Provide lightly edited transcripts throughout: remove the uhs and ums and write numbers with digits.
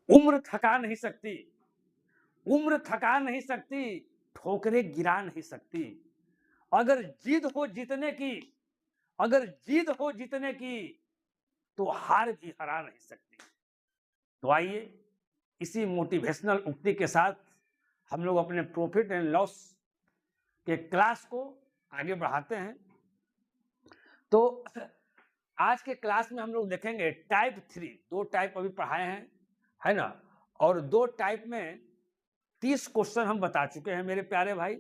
उम्र थका नहीं सकती, उम्र थका नहीं सकती, ठोकरें गिरा नहीं सकती। अगर जिद हो जीतने की, अगर जिद हो जीतने की, तो हार भी हरा नहीं सकती। तो आइए इसी मोटिवेशनल उक्ति के साथ हम लोग अपने प्रॉफिट एंड लॉस के क्लास को आगे बढ़ाते हैं। तो आज के क्लास में हम लोग देखेंगे टाइप 3, 2 टाइप अभी पढ़ाए हैं, है ना, और 2 टाइप में 30 क्वेश्चन हम बता चुके हैं मेरे प्यारे भाई।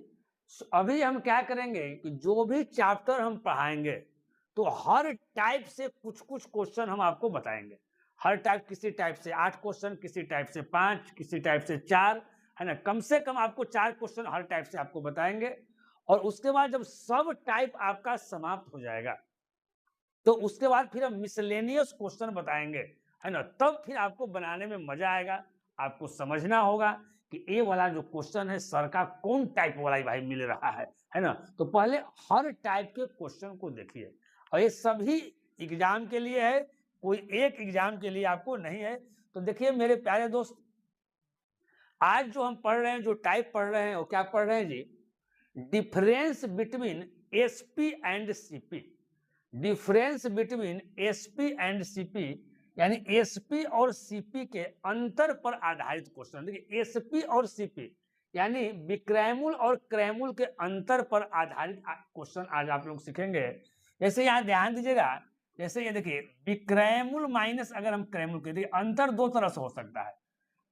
अभी हम क्या करेंगे कि जो भी चैप्टर हम पढ़ाएंगे तो हर टाइप से कुछ कुछ क्वेश्चन हम आपको बताएंगे। हर टाइप, किसी टाइप से 8 क्वेश्चन, किसी टाइप से 5, किसी टाइप से 4, है ना, कम से कम आपको 4 क्वेश्चन हर टाइप से आपको बताएंगे। और उसके बाद जब सब टाइप आपका समाप्त हो जाएगा तो उसके बाद फिर हम मिसलेनियस क्वेश्चन बताएंगे, है ना, तब फिर आपको बनाने में मजा आएगा। आपको समझना होगा कि ये वाला जो क्वेश्चन है सर का कौन टाइप वाला भाई मिल रहा है ना। तो पहले हर टाइप के क्वेश्चन को देखिए, और ये सभी एग्जाम के लिए है, कोई एक एग्जाम के लिए आपको नहीं है। तो देखिए मेरे प्यारे दोस्त, आज जो हम पढ़ रहे हैं, जो टाइप पढ़ रहे हैं, वो क्या पढ़ रहे हैं जी? Difference between SP and CP. Difference between SP and CP, यानी एसपी और सीपी के अंतर पर आधारित क्वेश्चन। देखिए एसपी और सीपी यानी विक्रैमुल और क्रैमुल के अंतर पर आधारित क्वेश्चन आज आप लोग सीखेंगे। जैसे यहाँ ध्यान दीजिएगा, जैसे ये देखिए विक्रैमुल माइनस अगर हम क्रैमुल के, देखिए अंतर 2 तरह से हो सकता है।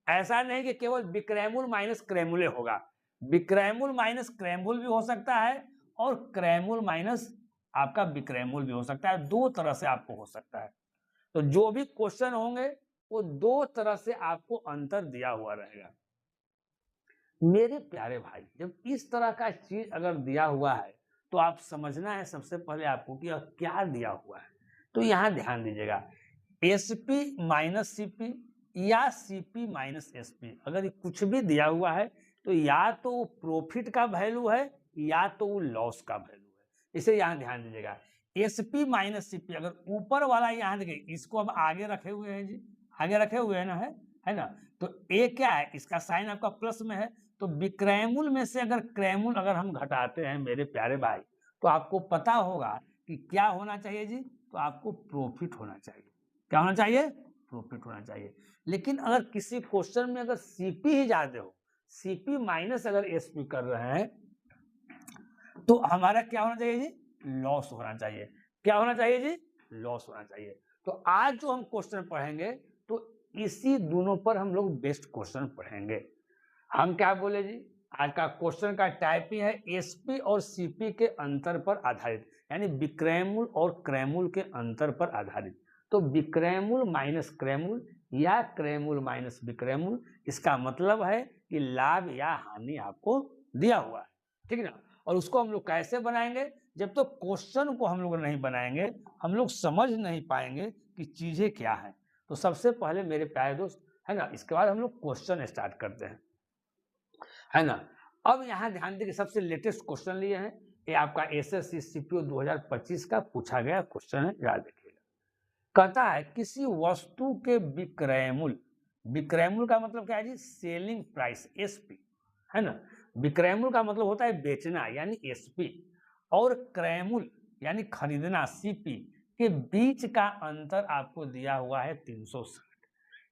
ऐसा नहीं कि केवल विक्रैमुल माइनस क्रैमुले होगा, विक्रैमुल माइनस क्रैमुल भी हो सकता है और क्रैमुल माइनस आपका विक्रैमुल भी हो सकता है। 2 तरह से आपको हो सकता है। तो जो भी क्वेश्चन होंगे वो 2 तरह से आपको अंतर दिया हुआ रहेगा। मेरे प्यारे भाई, जब इस तरह का चीज अगर दिया हुआ है तो आप समझना है सबसे पहले आपको कि क्या दिया हुआ है। तो यहाँ ध्यान दीजिएगा, एसपी माइनस सीपी या सीपी माइनस एसपी, अगर ये कुछ भी दिया हुआ है तो या तो वो प्रॉफिट का वैल्यू है या तो वो लॉस का वैल्यू है। इसे यहाँ ध्यान दीजिएगा, एसपी माइनस सीपी, अगर ऊपर वाला यहाँ देखिए, इसको अब आगे रखे हुए हैं जी, आगे रखे हुए हैं ना, है ना। तो ए क्या है, इसका साइन आपका प्लस में है। तो विक्रैमुल में से अगर क्रैमुल अगर हम घटाते हैं मेरे प्यारे भाई, तो आपको पता होगा कि क्या होना चाहिए जी, तो आपको प्रॉफिट होना चाहिए। क्या होना चाहिए? प्रॉफिट होना चाहिए। लेकिन अगर किसी क्वेश्चन में अगर सीपी ही ज्यादा हो, सीपी माइनस अगर एसपी कर रहे हैं, तो हमारा क्या होना चाहिए जी? लॉस होना चाहिए। क्या होना चाहिए जी? लॉस होना चाहिए। तो आज जो हम क्वेश्चन पढ़ेंगे तो इसी दोनों पर हम लोग बेस्ट क्वेश्चन पढ़ेंगे। हम क्या बोले जी, आज का क्वेश्चन का टाइप ही है एसपी और सीपी के अंतर पर आधारित, यानी विक्रैमुल और क्रैमुल के अंतर पर आधारित। तो विक्रैमुल माइनस क्रैमुल या क्रैमुल माइनस विक्रैमुल, इसका मतलब है कि लाभ या हानि आपको दिया हुआ है, ठीक है ना। और उसको हम लोग कैसे बनाएंगे? जब तो क्वेश्चन को हम लोग नहीं बनाएंगे, हम लोग समझ नहीं पाएंगे कि चीजें क्या है। तो सबसे पहले मेरे प्यारे दोस्त, है ना, इसके बाद हम लोग क्वेश्चन स्टार्ट करते हैं, है ना। अब यहाँ ध्यान दीजिए, सबसे लेटेस्ट क्वेश्चन लिए हैं, ये आपका एसएससी सीपीओ 2025 का पूछा गया क्वेश्चन है, याद रखिएगा। कहता है किसी वस्तु के विक्रयमूल्य, विक्रयमूल्य का मतलब क्या है जी? सेलिंग प्राइस, एसपी, है ना। विक्रयमूल्य का मतलब होता है बेचना यानी एसपी, और क्रयमूल्य यानी खरीदना सीपी के बीच का अंतर आपको दिया हुआ है 360।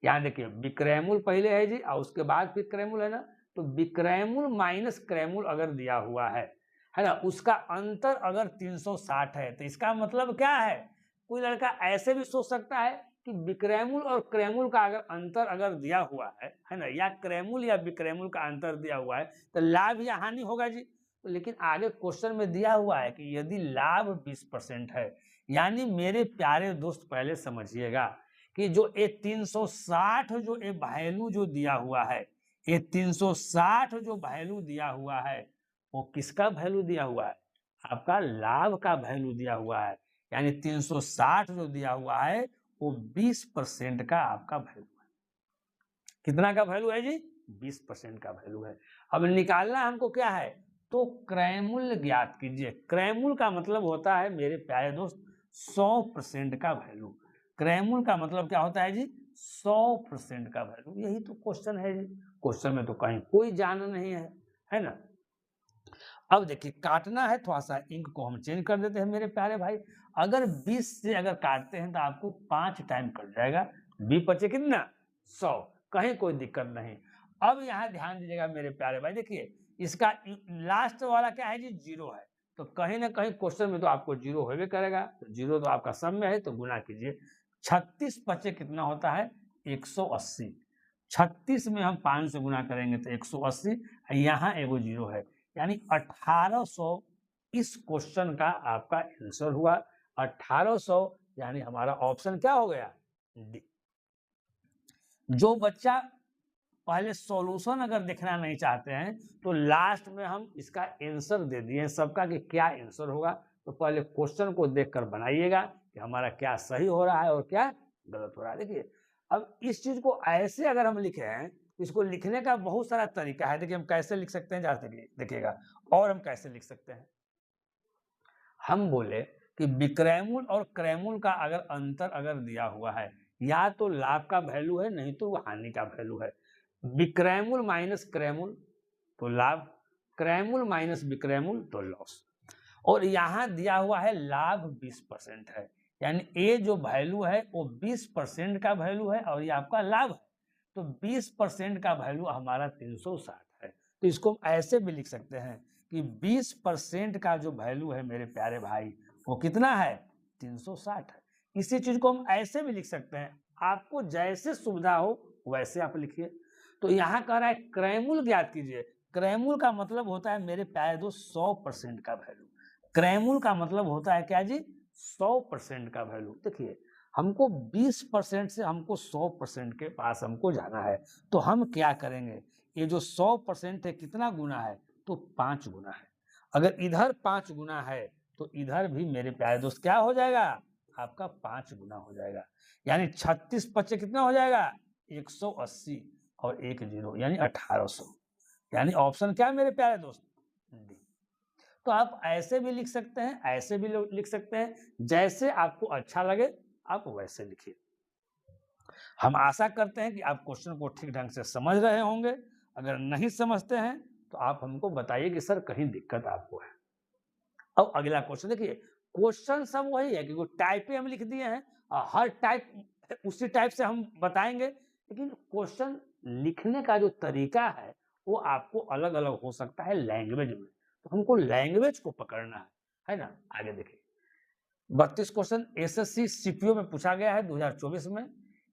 यहाँ देखिए विक्रयमूल्य पहले है जी और उसके बाद फिर क्रयमूल्य है ना। तो विक्रयमूल्य माइनस क्रयमूल्य अगर दिया हुआ है ना, उसका अंतर अगर 360 है, तो इसका मतलब क्या है? कोई लड़का ऐसे भी सोच सकता है कि विक्रयमूल्य और क्रयमूल्य का अगर अंतर अगर दिया हुआ है ना, या क्रयमूल्य या विक्रयमूल्य का अंतर दिया हुआ है, तो लाभ या हानि होगा जी। तो लेकिन आगे क्वेश्चन में दिया हुआ है कि यदि लाभ 20% है, यानी मेरे प्यारे दोस्त पहले समझिएगा कि जो ये 360 जो ये वैल्यू जो दिया हुआ है, ये 360 जो वैल्यू दिया हुआ है, वो किसका वैल्यू दिया हुआ है? आपका लाभ का वैल्यू दिया हुआ है। यानी 360 जो दिया हुआ है वो 20% का आपका वैल्यू है। कितना का वैल्यू है जी? 20% का वैल्यू है। अब निकालना हमको क्या है? तो क्रयमूल्य ज्ञात कीजिए। क्रयमूल्य का मतलब होता है मेरे प्यारे दोस्त 100% का वैल्यू। क्रयमूल्य का मतलब क्या होता है जी? 100% का वैल्यू। यही तो क्वेश्चन है जी, क्वेश्चन में तो कहीं कोई जान नहीं है ना। अब देखिए काटना है, थोड़ा सा इंक को हम चेंज कर देते हैं मेरे प्यारे भाई। अगर 20 से अगर काटते हैं तो आपको 5 टाइम कट जाएगा, 20 बचे कितना 100, कहीं कोई दिक्कत नहीं। अब यहाँ ध्यान दीजिएगा मेरे प्यारे भाई, देखिए इसका लास्ट वाला क्या है जी, 0 है, तो कहीं ना कहीं क्वेश्चन में तो आपको 0 होबे करेगा, तो 0 तो आपका सम में है, तो गुना कीजिए। 36 बचे कितना होता है 180, 36 में हम 5 से गुना करेंगे तो 180, यहाँ एगो 0 है, यानी 1800 इस क्वेश्चन का आपका आंसर हुआ। 1800 यानी हमारा ऑप्शन क्या हो गया, डी। जो बच्चा पहले सॉल्यूशन अगर देखना नहीं चाहते हैं तो लास्ट में हम इसका आंसर दे दिए सबका कि क्या आंसर होगा, तो पहले क्वेश्चन को देखकर बनाइएगा कि हमारा क्या सही हो रहा है और क्या गलत हो रहा है। देखिए अब इस चीज को ऐसे अगर हम लिखे हैं, इसको लिखने का बहुत सारा तरीका है। देखिए हम कैसे लिख सकते हैं, जरा देखिएगा, और हम कैसे लिख सकते हैं। हम बोले कि विक्रयमूल और क्रयमूल का अगर अंतर अगर दिया हुआ है, या तो लाभ का वैल्यू है, नहीं तो हानि का वैल्यू है। विक्रयमूल माइनस क्रयमूल तो लाभ, क्रयमूल माइनस विक्रयमूल तो लॉस। और यहाँ दिया हुआ है लाभ 20% है, यानी ये जो वैल्यू है वो 20% का वैल्यू है और ये आपका लाभ है, तो 20% का वैल्यू हमारा 360 है। तो इसको हम ऐसे भी लिख सकते हैं कि 20% का जो वैल्यू है मेरे प्यारे भाई वो कितना है 360 है। इसी चीज को हम ऐसे भी लिख सकते हैं, आपको जैसे सुविधा हो वैसे आप लिखिए। तो यहाँ कह रहा है क्रयमूल ज्ञात कीजिए। क्रयमूल का मतलब होता है मेरे प्यारे दोस्त 100% का वैल्यू। क्रयमूल का मतलब होता है क्या जी, 100% का वैल्यू। देखिए हमको 20% से हमको 100% के पास हमको जाना है, तो हम क्या करेंगे, ये जो 100% है कितना गुना है, तो 5 गुना है। अगर इधर 5 गुना है तो इधर भी मेरे प्यारे दोस्त क्या हो जाएगा, आपका 5 गुना हो जाएगा, यानी 36 पच्चे कितना हो जाएगा 180 और 1 0 यानी 1800, यानी ऑप्शन क्या है मेरे प्यारे दोस्त, डी। तो आप ऐसे भी लिख सकते हैं, ऐसे भी लिख सकते हैं, जैसे आपको अच्छा लगे आप वैसे लिखिए। हम आशा करते हैं कि आप क्वेश्चन को ठीक ढंग से समझ रहे होंगे। अगर नहीं समझते हैं तो आप हमको बताइए कि सर कहीं दिक्कत आपको है। अब अगला क्वेश्चन देखिए, क्वेश्चन सब वही है कि टाइप हम लिख दिए हैं, हर टाइप उसी टाइप से हम बताएंगे, लेकिन क्वेश्चन लिखने का जो तरीका है वो आपको अलग अलग हो सकता है लैंग्वेज में, तो हमको लैंग्वेज को पकड़ना है ना। आगे देखिए 32 क्वेश्चन एसएससी सीपीओ में पूछा गया है 2024 में।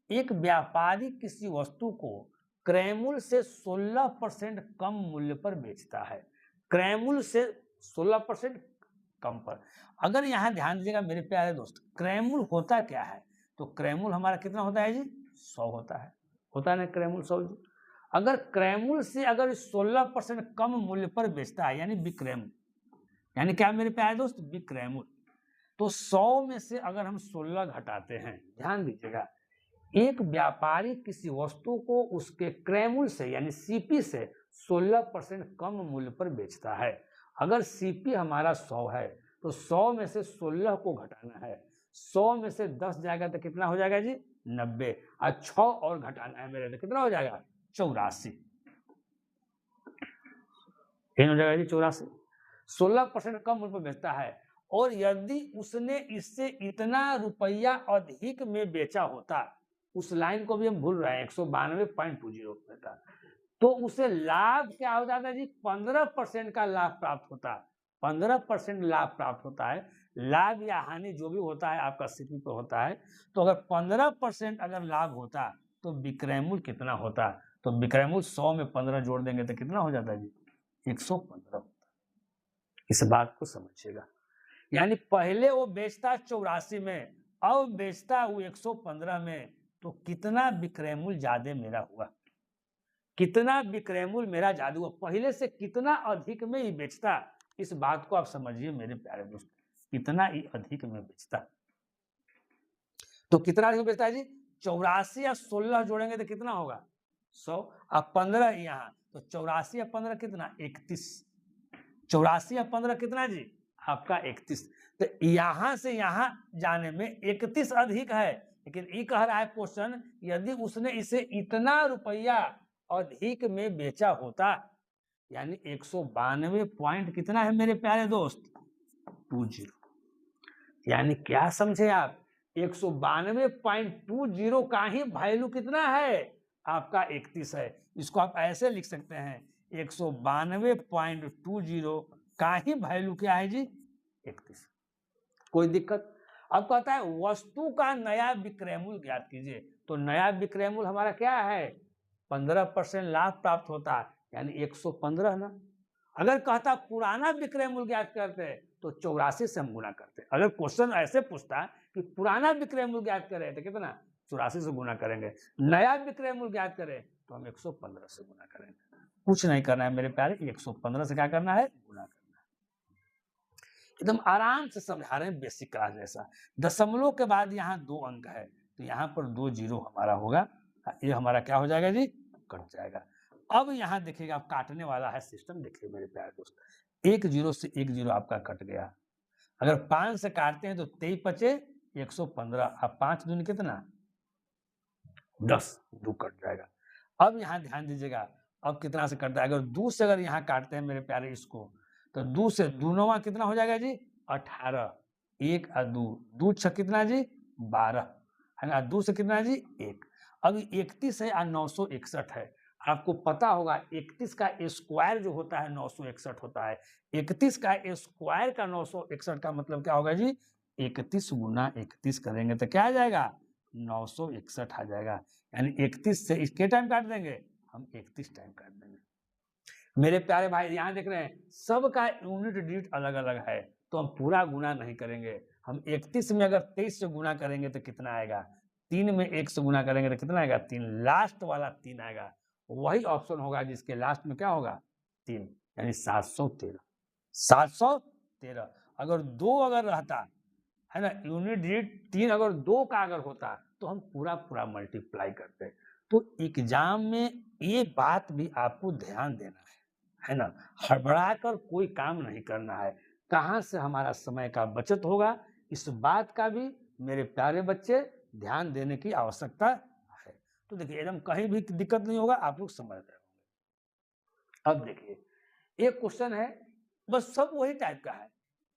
एक व्यापारी किसी वस्तु को क्रयमूल्य से 16% कम मूल्य पर बेचता है, क्रयमूल्य से 16% कम पर। अगर यहाँ ध्यान दीजिएगा मेरे प्यारे दोस्त, क्रयमूल्य होता क्या है, तो क्रयमूल्य हमारा कितना होता है जी 100 होता है ना क्रयमूल्य 100 जी। अगर क्रयमूल्य से अगर 16% कम मूल्य पर बेचता है यानी विक्रयमूल्य, यानी क्या मेरे प्यारे दोस्त विक्रयमूल्य, तो 100 में से अगर हम 16 घटाते हैं, ध्यान दीजिएगा, एक व्यापारी किसी वस्तु को उसके क्रयमूल्य से यानी सीपी से 16% कम मूल्य पर बेचता है। अगर सीपी हमारा 100 है तो 100 में से 16 को घटाना है, 100 में से 10 जाएगा तो कितना हो जाएगा जी 90, और 6 और घटाना है मेरे, तो कितना हो जाएगा 84, हो जाएगा जी 84। 16% कम मूल्य पर बेचता है, और यदि उसने इससे इतना रुपया अधिक में बेचा होता, उस लाइन को भी हम भूल रहे हैं 192.20 था, तो उसे लाभ क्या हो जाता है जी 15% का लाभ प्राप्त होता, 15% लाभ प्राप्त होता है। लाभ या हानि जो भी होता है आपका सीपी पे होता है, तो अगर 15% अगर लाभ होता तो विक्रयमूल्य कितना होता, तो विक्रयमूल्य 100 में 15 जोड़ देंगे तो कितना हो जाता है जी 115 होता। इस बात को समझिएगा, यानी पहले वो बेचता 84 में, अब बेचता वो 115 में, तो कितना विक्रयमूल्य ज्यादा मेरा हुआ, कितना विक्रयमूल्य मेरा ज्यादा हुआ, पहले से कितना अधिक में ही बेचता। इस बात को आप समझिए मेरे प्यारे दोस्त, कितना ही अधिक में बेचता, तो कितना अधिक बेचता है जी 84 या 16 जोड़ेंगे तो कितना होगा 100, अब 15 यहाँ, तो 84 या 15 कितना 31, 84 या 15 कितना जी आपका 31, तो यहाँ से यहाँ जाने में 31 अधिक है, लेकिन ये कह रहा है क्वेश्चन, यदि उसने इसे इतना रुपया अधिक में बेचा होता, यानी 192 पॉइंट कितना है मेरे प्यारे दोस्त, 20, यानी क्या समझे आप, 192.20 का ही वैल्यू कितना है आपका 31 है। इसको आप ऐसे लिख सकते हैं, 192.20 का ही वैल्यू क्या है जी, 31। कोई दिक्कत? अब कहता है वस्तु का नया विक्रय मूल्य ज्ञात कीजिए। तो नया विक्रय मूल्य हमारा क्या है, 15% लाभ प्राप्त होता है, यानी 115 ना। अगर कहता पुराना विक्रय मूल्य ज्ञात करते तो 84 से हम गुना करते। अगर क्वेश्चन ऐसे पूछता कि पुराना विक्रय मूल्य ज्ञात करें तो कितना, 84 से गुना करेंगे। नया विक्रय मूल्य ज्ञात करें तो हम 115 से गुना करेंगे। कुछ नहीं करना है मेरे प्यारे, 115 से क्या करना है, गुना करना है। एकदम आराम से समझा रहे हैं, बेसिक क्लास जैसा। दशमलव के बाद यहाँ 2 अंक है, तो यहाँ पर 2 जीरो हमारा होगा, ये हमारा क्या हो जाएगा जी, कट जाएगा। अब यहाँ देखिएगा, आप काटने वाला है सिस्टम, देखिए मेरे प्यारे दोस्त, 1 जीरो से 1 जीरो आपका कट गया। अगर 5 से काटते हैं तो 23 बचे 115, अब 5 दूनी कितना, 10, 2 कट जाएगा। अब यहाँ ध्यान दीजिएगा, अब कितना से कटता है, अगर 2 से अगर यहाँ काटते हैं मेरे प्यारे इसको, तो 2 से 2 नवा कितना हो जाएगा जी, 18, 1 और 2, 2 6 कितना जी, 12 है ना, 2 से कितना जी, 1। अभी 31 है और 961 है। आपको पता होगा 31 का स्क्वायर जो होता है 961 होता है। 31 का स्क्वायर का 961 का मतलब क्या होगा जी, 31 गुना 31 करेंगे तो क्या आ जाएगा, 961 आ जाएगा। यानी 31 से इसके टाइम काट देंगे, हम 31 टाइम काट देंगे। मेरे प्यारे भाई यहाँ देख रहे हैं, सबका यूनिट डिजिट अलग अलग है, तो हम पूरा गुना नहीं करेंगे। हम 31 में अगर 23 से गुना करेंगे तो कितना आएगा, 3 में 1 से गुना करेंगे तो कितना आएगा, 3, लास्ट वाला 3 आएगा। वही ऑप्शन होगा जिसके लास्ट में क्या होगा, 3, यानी 713। 713 अगर 2 अगर रहता है ना, यूनिट डिजिट 3 अगर 2 का अगर होता तो हम पूरा पूरा मल्टीप्लाई करते। तो एग्जाम में ये बात भी आपको ध्यान देना है ना, हड़बड़ा कर कोई काम नहीं करना है। कहाँ से हमारा समय का बचत होगा, इस बात का भी मेरे प्यारे बच्चे ध्यान देने की आवश्यकता है। तो देखिए एकदम कहीं भी दिक्कत नहीं होगा, आप लोग समझ रहे होंगे। अब देखिए एक क्वेश्चन है, बस सब वही टाइप का है।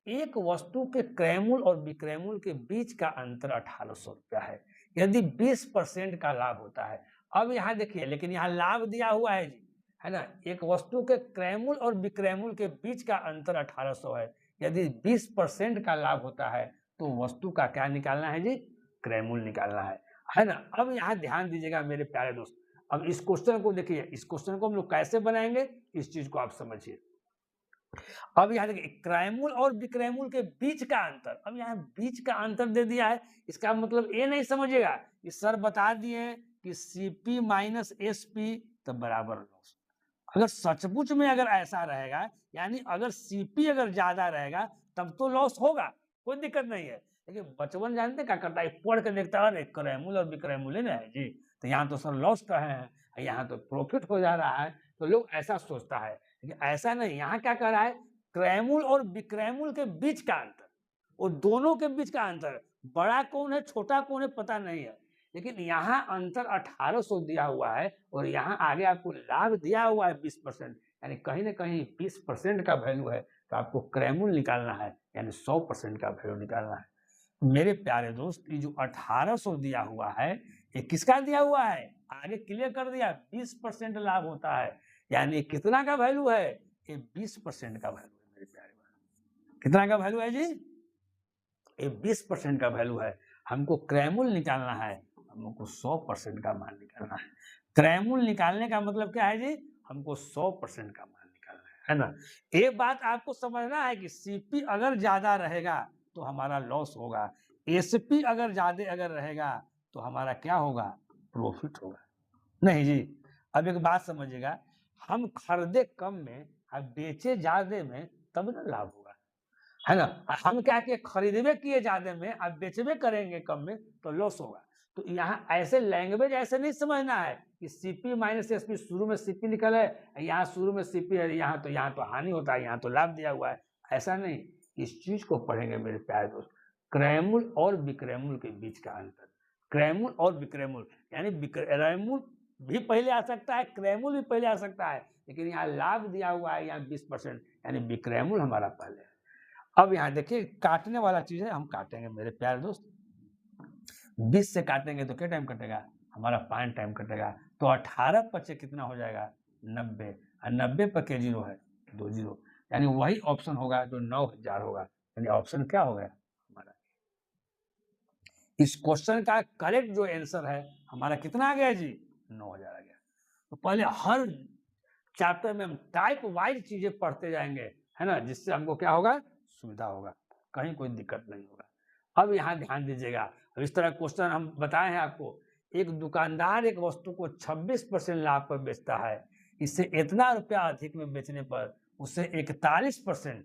एक वस्तु के क्रय मूल्य और विक्रय मूल्य के बीच का अंतर 1800 रुपया है, यदि 20% का लाभ होता है। अब यहाँ देखिए, लेकिन यहाँ लाभ दिया हुआ है जी, है ना, एक वस्तु के क्रय मूल्य और विक्रय मूल्य के बीच का अंतर 1800 है, यदि 20% का लाभ होता है तो वस्तु का क्या निकालना है जी, क्रय मूल्य निकालना है ना। अब यहाँ ध्यान दीजिएगा मेरे प्यारे दोस्त, अब इस क्वेश्चन को देखिए, इस क्वेश्चन को हम लोग कैसे बनाएंगे, इस चीज को आप समझिए। अब यहाँ देखिए, क्रय मूल्य और विक्रय मूल्य के बीच का अंतर, अब यहाँ बीच का अंतर दे दिया है, इसका मतलब ये नहीं समझिएगा कि सर बता दिए कि सीपी माइनस एसपी तो बराबर लॉस। अगर सचमुच में अगर ऐसा रहेगा, यानी अगर सीपी अगर ज्यादा रहेगा तब तो लॉस होगा, कोई दिक्कत नहीं है। लेकिन बचपन जानते क्या करता है, पढ़ के देखता है क्रय मूल्य और विक्रय मूल्य ना है जी, तो यहाँ तो सर लॉस का है, यहाँ तो प्रॉफिट हो जा रहा है, तो लोग ऐसा सोचता है। लेकिन ऐसा नहीं, यहाँ क्या कर रहा है, क्रय मूल्य और विक्रय मूल्य के बीच का अंतर, और दोनों के बीच का अंतर, बड़ा कौन है छोटा कौन है पता नहीं है, लेकिन यहाँ अंतर 1800 दिया हुआ है और यहाँ आगे आपको लाभ दिया हुआ है 20%, यानी कहीं ना कहीं 20% का वैल्यू है, तो आपको क्रय मूल्य निकालना है, यानी 100% का वैल्यू निकालना है। मेरे प्यारे दोस्त, ये जो 1800 दिया हुआ है, ये किसका दिया हुआ है, आगे क्लियर कर दिया, 20% लाभ होता है, यानी कितना का वैल्यू है, ये 20% का वैल्यू है मेरे प्यारे भाई। कितना का वैल्यू है जी, ये 20% का वैल्यू है। हमको क्रय मूल्य निकालना है, हमको 100% का मान निकालना है। क्रय मूल्य निकालने का मतलब क्या है जी, हमको 100% का मान निकालना है ना। एक बात आपको समझना है कि सीपी अगर ज्यादा रहेगा तो हमारा लॉस होगा, एसपी अगर ज्यादा अगर रहेगा तो हमारा क्या होगा, प्रॉफिट होगा। नहीं जी, अब एक बात समझिएगा, हम खरीदे कम में और बेचे ज्यादा में तब ना लाभ होगा, है ना। हम क्या किए, खरीदबे किए ज्यादा में अब बेचबे करेंगे कम में तो लॉस होगा। तो यहाँ ऐसे लैंग्वेज ऐसे नहीं समझना है कि सीपी माइनस एसपी, शुरू में सीपी निकल है, यहाँ शुरू में सीपी है, यहाँ तो हानि होता है, यहाँ तो लाभ दिया हुआ है, ऐसा नहीं। इस चीज को पढ़ेंगे मेरे प्यारे दोस्त, क्रय मूल्य और विक्रय मूल्य के बीच का अंतर। क्रैमुल और विक्रैमुल, यानी विक्रैमुल भी पहले आ सकता है, क्रैमुल भी पहले आ सकता है, लेकिन यहाँ लाभ दिया हुआ है यहाँ 20%, यानी विक्रैमुल हमारा पहले है। अब यहाँ देखिए काटने वाला चीज है, हम काटेंगे मेरे प्यारे दोस्त। 20 से काटेंगे तो क्या टाइम कटेगा, हमारा 5 टाइम कटेगा। तो 18 पचे कितना हो जाएगा, 90, और 90 पर के जीरो है 2 जीरो, यानी वही ऑप्शन होगा जो 9000 होगा, यानी ऑप्शन क्या हो गया हमारा। इस क्वेश्चन का करेक्ट जो आंसर है हमारा कितना आ गया जी, 9000 आ गया। तो पहले हर चैप्टर में हम टाइप वाइज चीजें पढ़ते जाएंगे, है ना, जिससे हमको क्या होगा, सुविधा होगा, कहीं कोई दिक्कत नहीं होगा। अब यहाँ ध्यान दीजिएगा, इस तरह क्वेश्चन हम बताए हैं आपको। एक दुकानदार एक वस्तु को 26% लाभ पर बेचता है, इससे इतना रुपया अधिक में बेचने पर उसे 41%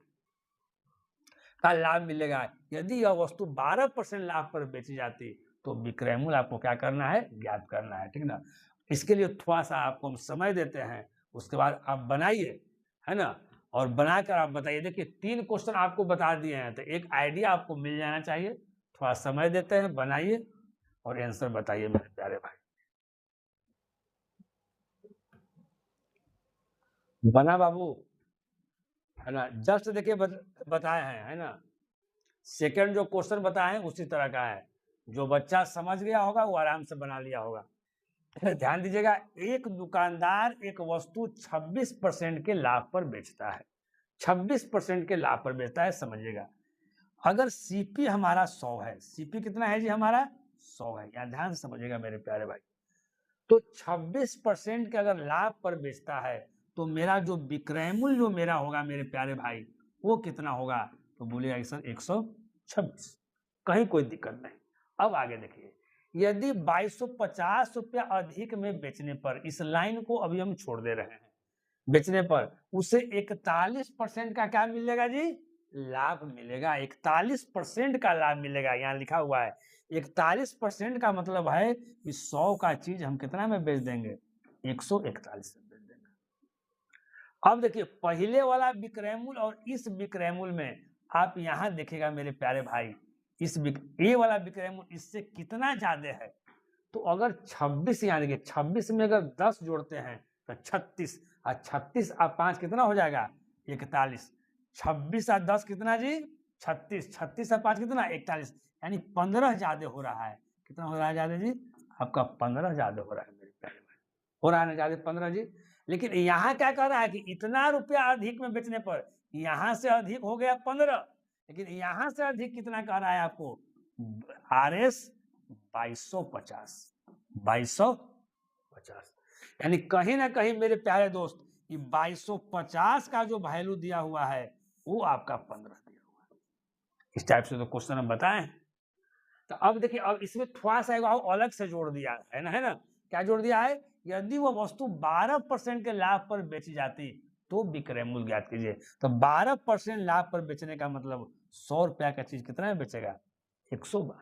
का लाभ मिलेगा। यदि यह वस्तु 12% लाभ पर बेची जाती तो विक्रयमूल्य आपको क्या करना है, ज्ञात करना है, ठीक ना। इसके लिए थोड़ा सा आपको हम समय देते हैं, उसके बाद आप बनाइए, है ना, और बनाकर आप बताइए। देखिए 3 क्वेश्चन आपको बता दिए हैं, तो एक आइडिया आपको मिल जाना चाहिए। थोड़ा समय देते हैं, बनाइए और आंसर बताइए मेरे प्यारे भाई। बना बाबू, है ना, जस्ट देखिए बताए हैं, है ना। सेकंड जो क्वेश्चन बताए हैं उसी तरह का है, जो बच्चा समझ गया होगा वो आराम से बना लिया होगा। ध्यान दीजिएगा, एक दुकानदार एक वस्तु 26% के लाभ पर बेचता है, 26% के लाभ पर बेचता है, समझिएगा। अगर सीपी हमारा 100 है, सीपी कितना है जी हमारा 100 है, यहाँ ध्यान से समझिएगा मेरे प्यारे भाई। तो 26% के अगर लाभ पर बेचता है तो मेरा जो विक्रय मूल्य जो मेरा होगा मेरे प्यारे भाई, वो कितना होगा, तो बोलिएगा सर 126, कहीं कोई दिक्कत नहीं। अब आगे देखिए, यदि 2250 रुपया अधिक में बेचने पर, इस लाइन को अभी हम छोड़ दे रहे हैं, बेचने पर उसे 41% का क्या मिलेगा जी, लाभ मिलेगा। 41% का लाभ मिलेगा, यहाँ लिखा हुआ है 41% का मतलब है कि 100 का चीज हम कितना में बेच देंगे, 141 में बेच देंगे। अब देखिए पहले वाला विक्रय मूल्य और इस विक्रय मूल्य में आप यहाँ देखिएगा मेरे प्यारे भाई, इस ये वाला विक्रय मूल्य इससे कितना ज्यादा है। तो अगर 26, यहाँ देखिए 26 में अगर 10 जोड़ते हैं तो 36, और 36 और 5 कितना हो जाएगा, 41। 26 और 10 कितना जी, 36, 36 और 5 कितना, 41, यानी 15 ज्यादा हो रहा है। कितना हो रहा है ज्यादा जी, आपका 15 ज्यादा हो रहा है मेरे प्यारे भाई, हो रहा है ना ज्यादा 15 जी। लेकिन यहाँ क्या कर रहा है कि इतना रुपया अधिक में बेचने पर यहाँ से अधिक हो गया 15, लेकिन यहाँ से अधिक कितना कह रहा है आपको, RS 2250, 2250, यानी कहीं ना कहीं मेरे प्यारे दोस्त ये 2250 का जो वैल्यू दिया हुआ है वो आपका 15 दिया हुआ है। इस टाइप से तो क्वेश्चन हम बताएं। तो अब देखिए, अब इसमें थोड़ा सा अलग से जोड़ दिया है ना, क्या जोड़ दिया है, यदि वो वस्तु 12% के लाभ पर बेची जाती तो विक्रय मूल्य ज्ञात कीजिए। तो 12% लाभ पर बेचने का मतलब 100 रुपया का चीज कितना में बेचेगा, 112।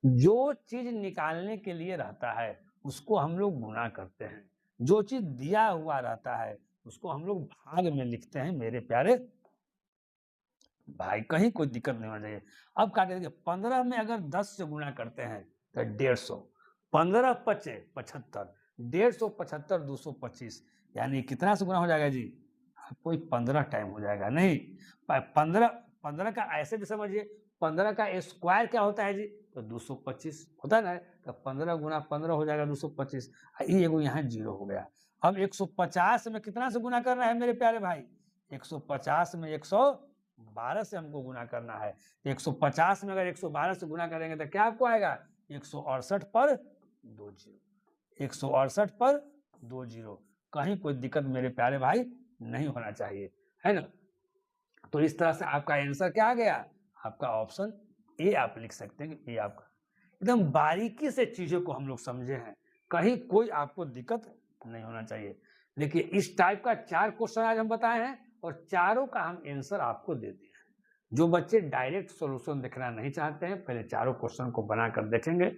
जो चीज निकालने के लिए रहता है उसको हम लोग गुना करते हैं, जो चीज दिया हुआ रहता है उसको हम लोग भाग में लिखते हैं मेरे प्यारे भाई, कहीं कोई दिक्कत नहीं होना चाहिए। अब क्या करेंगे, 15 में अगर 10 से गुना करते हैं तो 150, 15 पचे 75, 150 225, यानी कितना से गुना हो जाएगा जी, कोई 15 टाइम हो जाएगा नहीं, 15 का ऐसे भी समझिए, 15 का स्क्वायर क्या होता है जी, तो 225 होता है ना, तो 15 गुना 15 हो जाएगा 225, ये एगो यहाँ जीरो हो गया। अब 150 में कितना से गुना करना है मेरे प्यारे भाई, 150 में 112 से हमको गुना करना है। 150 में अगर 112 से गुना करेंगे तो क्या आपको आएगा, 168 पर 2 जीरो, 168 पर 2 जीरो, कहीं कोई दिक्कत मेरे प्यारे भाई नहीं होना चाहिए, है ना। तो इस तरह से आपका आंसर क्या आ गया, आपका ऑप्शन ए आप लिख सकते हैं कि ए आपका। एकदम बारीकी से चीजों को हम लोग समझे हैं, कहीं कोई आपको दिक्कत नहीं होना चाहिए। देखिए इस टाइप का 4 क्वेश्चन आज हम बताए हैं और चारों का हम आंसर आपको दे दिए हैं। जो बच्चे डायरेक्ट सॉल्यूशन देखना नहीं चाहते हैं पहले चारों क्वेश्चन को बनाकर देखेंगे,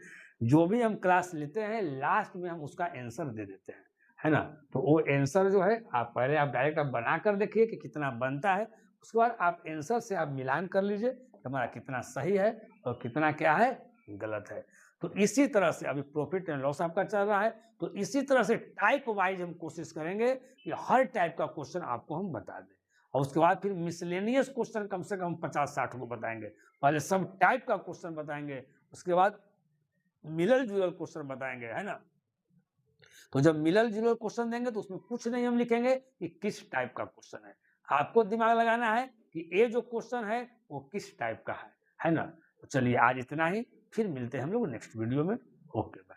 जो भी हम क्लास लेते हैं लास्ट में हम उसका आंसर दे देते हैं, है ना। तो वो आंसर जो है आप पहले आप डायरेक्ट आप बना कर देखिए कि कितना बनता है, उसके बाद आप आंसर से आप मिलान कर लीजिए हमारा कितना सही है और कितना क्या है गलत है। तो इसी तरह से अभी प्रॉफिट एंड लॉस आपका चल रहा है, तो इसी तरह से टाइप वाइज हम कोशिश करेंगे कि हर टाइप का क्वेश्चन आपको हम बता दें, और उसके बाद फिर मिसलेनियस क्वेश्चन कम से कम 50-60 को बताएंगे। पहले सब टाइप का क्वेश्चन बताएंगे, उसके बाद मिलल जुलल क्वेश्चन बताएंगे, है ना। तो जब मिलल जुलल क्वेश्चन देंगे तो उसमें कुछ नहीं हम लिखेंगे कि किस टाइप का क्वेश्चन है, आपको दिमाग लगाना है कि ये जो क्वेश्चन है वो किस टाइप का है ना। तो चलिए आज इतना ही, फिर मिलते हैं हम लोग नेक्स्ट वीडियो में। ओके।